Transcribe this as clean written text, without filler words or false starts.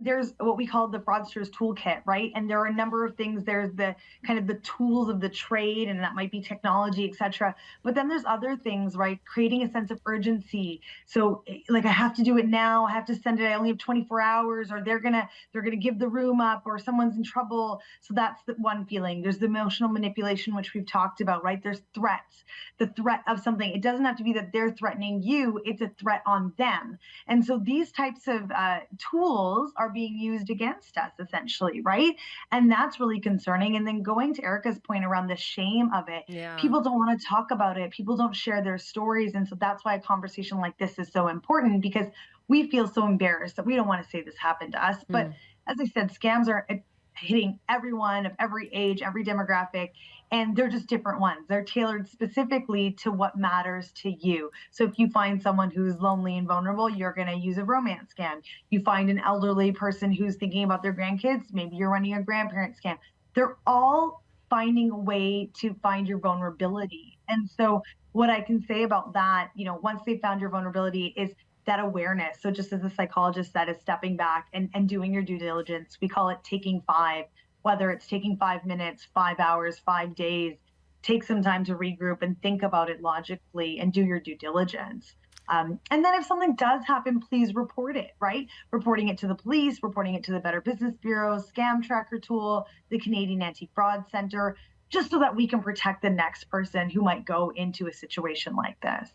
there's what we call the fraudster's toolkit, right? And there are a number of things. There's the kind of the tools of the trade, and that might be technology, et cetera. But then there's other things, right? Creating a sense of urgency. So like, I have to do it now. I have to send it. I only have 24 hours, or they're gonna give the room up, or someone's in trouble. So that's the one feeling. There's the emotional manipulation, which we've talked about, right? There's threats, the threat of something. It doesn't have to be that they're threatening you. It's a threat on them. And so these types of tools are being used against us, essentially, right? And that's really concerning. And then going to Erica's point around the shame of it, Yeah. people don't want to talk about it. People don't share their stories. And so that's why a conversation like this is so important, because we feel so embarrassed that we don't want to say this happened to us. But Mm. as I said, scams are hitting everyone of every age, every demographic, and they're just different ones. They're tailored specifically to what matters to you. So if you find someone who's lonely and vulnerable, you're going to use a romance scam. You find an elderly person who's thinking about their grandkids, maybe you're running a grandparent scam. They're all finding a way to find your vulnerability. And so what I can say about that, once they found your vulnerability, is that awareness. So just as the psychologist said, is stepping back and doing your due diligence. We call it taking five, whether it's taking 5 minutes, 5 hours, 5 days. Take some time to regroup and think about it logically and do your due diligence. And then if something does happen, please report it, right? Reporting it to the police, reporting it to the Better Business Bureau, Scam Tracker Tool, the Canadian Anti-Fraud Center, just so that we can protect the next person who might go into a situation like this.